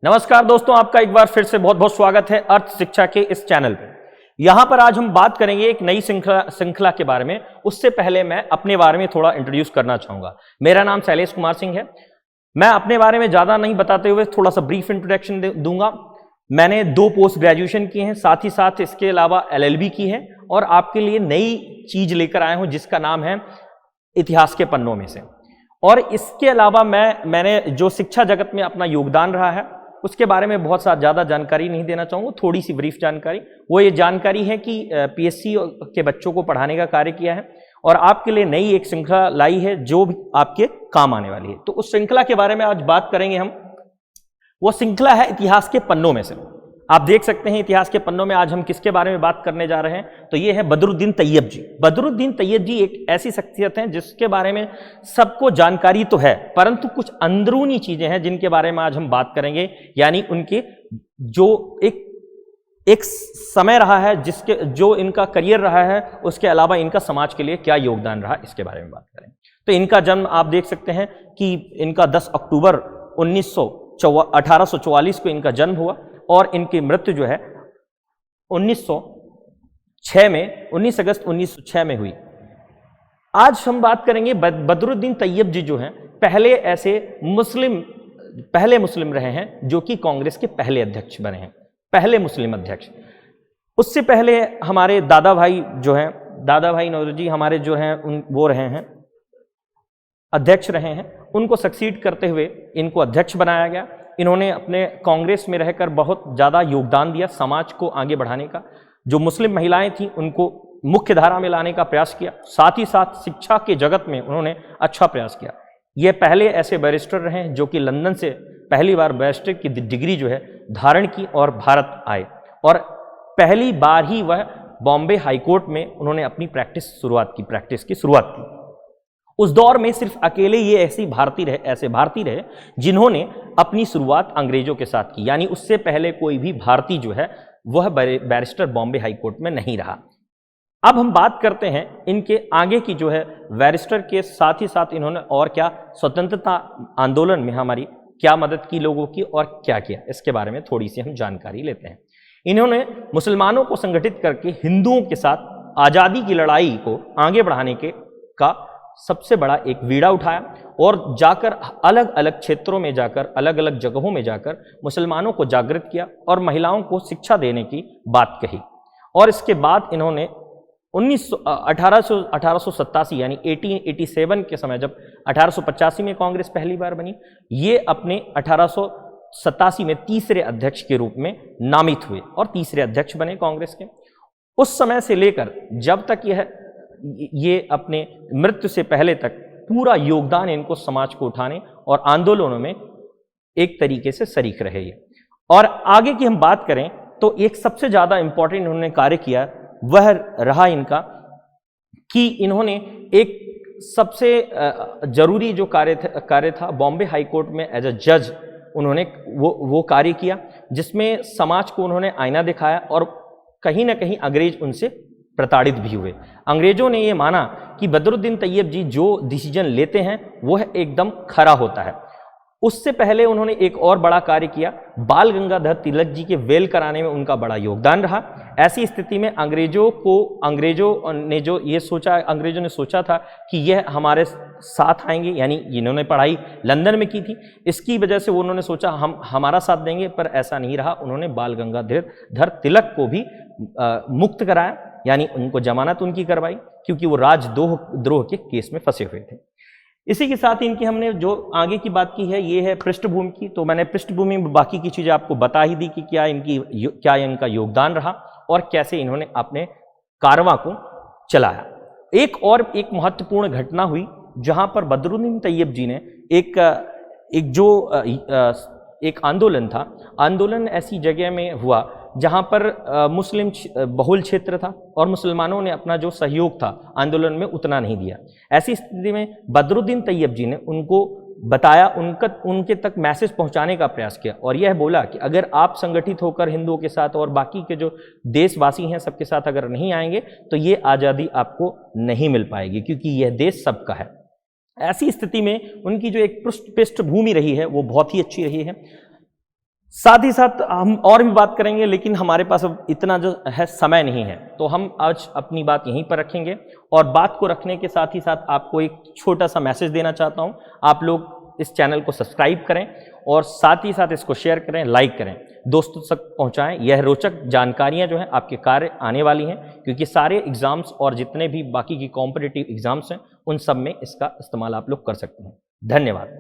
नमस्कार दोस्तों, आपका एक बार फिर से बहुत बहुत स्वागत है अर्थ शिक्षा के इस चैनल पे। यहां पर आज हम बात करेंगे एक नई श्रृंखला के बारे में। उससे पहले मैं अपने बारे में थोड़ा इंट्रोड्यूस करना चाहूंगा। मेरा नाम शैलेश कुमार सिंह है। मैं अपने बारे में ज्यादा नहीं बताते हुए थोड़ा सा ब्रीफ इंट्रोडक्शन दूंगा। मैंने 2 पोस्ट ग्रेजुएशन किए हैं, साथ ही साथ इसके अलावा LLB की है और आपके लिए नई चीज लेकर आया हूं जिसका नाम है इतिहास के पन्नों में से। और इसके अलावा मैंने जो शिक्षा जगत में अपना योगदान रहा है उसके बारे में बहुत ज़्यादा जानकारी नहीं देना चाहूँगा, थोड़ी सी ब्रीफ जानकारी। वो ये जानकारी है कि PSC के बच्चों को पढ़ाने का कार्य किया है और आपके लिए नई एक श्रृंखला लाई है जो भी आपके काम आने वाली है। तो उस श्रृंखला के बारे में आज बात करेंगे हम। वो श्रृंखला है इतिहास के पन्नों में से। आप देख सकते हैं इतिहास के पन्नों में आज हम किसके बारे में बात करने जा रहे हैं, तो ये है बदरुद्दीन तैयब जी। बदरुद्दीन तैयब जी एक ऐसी शख्सियत हैं जिसके बारे में सबको जानकारी तो है, परंतु कुछ अंदरूनी चीजें हैं जिनके बारे में आज हम बात करेंगे। यानी उनके जो एक समय रहा है, जो इनका करियर रहा है, उसके अलावा इनका समाज के लिए क्या योगदान रहा, इसके बारे में बात करेंगे। तो इनका जन्म आप देख सकते हैं कि इनका 10 अक्टूबर 1844 को इनका जन्म हुआ और इनकी मृत्यु जो है 19 अगस्त 1906 में हुई। आज हम बात करेंगे बदरुद्दीन तैयब जी जो हैं पहले मुस्लिम रहे हैं जो कि कांग्रेस के पहले अध्यक्ष बने हैं, पहले मुस्लिम अध्यक्ष। उससे पहले हमारे दादा भाई जो हैं, दादा भाई नौरोजी हमारे जो हैं वो रहे हैं अध्यक्ष रहे हैं। उनको सक्सीड करते हुए इनको अध्यक्ष बनाया गया। इन्होंने अपने कांग्रेस में रहकर बहुत ज़्यादा योगदान दिया समाज को आगे बढ़ाने का। जो मुस्लिम महिलाएं थीं उनको मुख्य धारा में लाने का प्रयास किया, साथ ही साथ शिक्षा के जगत में उन्होंने अच्छा प्रयास किया। ये पहले ऐसे बैरिस्टर रहे हैं जो कि लंदन से पहली बार बैरिस्टर की डिग्री जो है धारण की और भारत आए और पहली बार ही वह बॉम्बे हाईकोर्ट में उन्होंने अपनी प्रैक्टिस की शुरुआत की। उस दौर में सिर्फ अकेले ये ऐसे भारतीय रहे जिन्होंने अपनी शुरुआत अंग्रेजों के साथ की। यानी उससे पहले कोई भी भारतीय जो है वह बैरिस्टर बॉम्बे हाईकोर्ट में नहीं रहा। अब हम बात करते हैं इनके आगे की जो है बैरिस्टर के साथ ही साथ इन्होंने और क्या स्वतंत्रता आंदोलन में हमारी क्या मदद की लोगों की और क्या किया, इसके बारे में थोड़ी सी हम जानकारी लेते हैं। इन्होंने मुसलमानों को संगठित करके हिंदुओं के साथ आज़ादी की लड़ाई को आगे बढ़ाने का सबसे बड़ा एक बीड़ा उठाया और जाकर अलग अलग क्षेत्रों में जाकर, अलग अलग जगहों में जाकर मुसलमानों को जागृत किया और महिलाओं को शिक्षा देने की बात कही। और इसके बाद इन्होंने 1887 यानी 1887 के समय, जब 1885 में कांग्रेस पहली बार बनी, ये अपने 1887 में तीसरे अध्यक्ष के रूप में नामित हुए और तीसरे अध्यक्ष बने कांग्रेस के। उस समय से लेकर जब तक ये अपने मृत्यु से पहले तक पूरा योगदान इनको समाज को उठाने और आंदोलनों में एक तरीके से शरीक रहे ये। और आगे की हम बात करें तो एक सबसे ज्यादा इंपॉर्टेंट इन्होंने कार्य किया वह रहा इनका कि इन्होंने एक सबसे जरूरी जो कार्य था बॉम्बे हाईकोर्ट में एज अ जज उन्होंने वो कार्य किया, जिसमें समाज को उन्होंने आईना दिखाया और कहीं ना कहीं अंग्रेज उनसे प्रताड़ित भी हुए। अंग्रेजों ने ये माना कि बदरुद्दीन तैयब जी जो डिसीजन लेते हैं वह एकदम खरा होता है। उससे पहले उन्होंने एक और बड़ा कार्य किया, बाल गंगाधर तिलक जी के वेल कराने में उनका बड़ा योगदान रहा। ऐसी स्थिति में अंग्रेजों ने सोचा था कि यह हमारे साथ आएंगे, यानी इन्होंने पढ़ाई लंदन में की थी, इसकी वजह से उन्होंने सोचा हम हमारा साथ देंगे, पर ऐसा नहीं रहा। उन्होंने बाल गंगाधर तिलक को भी मुक्त कराया, यानी उनको जमानत उनकी करवाई, क्योंकि वो राजद्रोह के केस में फंसे हुए थे। इसी के साथ इनकी हमने जो आगे की बात की है ये है पृष्ठभूमि की। तो मैंने पृष्ठभूमि में बाकी की चीजें आपको बता ही दी कि क्या इनका योगदान रहा और कैसे इन्होंने अपने कारवां को चलाया। एक महत्वपूर्ण घटना हुई जहां पर बदरुद्दीन तैयब जी ने एक आंदोलन ऐसी जगह में हुआ जहां पर मुस्लिम बहुल क्षेत्र था और मुसलमानों ने अपना जो सहयोग था आंदोलन में उतना नहीं दिया। ऐसी स्थिति में बदरुद्दीन तैयब जी ने उनको बताया, उनके तक मैसेज पहुंचाने का प्रयास किया और यह बोला कि अगर आप संगठित होकर हिंदुओं के साथ और बाकी के जो देशवासी हैं सबके साथ अगर नहीं आएंगे तो ये आज़ादी आपको नहीं मिल पाएगी, क्योंकि यह देश सबका है। ऐसी स्थिति में उनकी जो एक पृष्ठभूमि रही है वो बहुत ही अच्छी रही है। साथ ही साथ हम और भी बात करेंगे, लेकिन हमारे पास अब इतना जो है समय नहीं है, तो हम आज अपनी बात यहीं पर रखेंगे। और बात को रखने के साथ ही साथ आपको एक छोटा सा मैसेज देना चाहता हूं, आप लोग इस चैनल को सब्सक्राइब करें और साथ ही साथ इसको शेयर करें, लाइक करें, दोस्तों तक पहुंचाएं। यह रोचक जानकारियां जो हैं आपके कार्य आने वाली हैं, क्योंकि सारे एग्जाम्स और जितने भी बाकी की कॉम्पिटिटिव एग्जाम्स हैं उन सब में इसका इस्तेमाल आप लोग कर सकते हैं। धन्यवाद।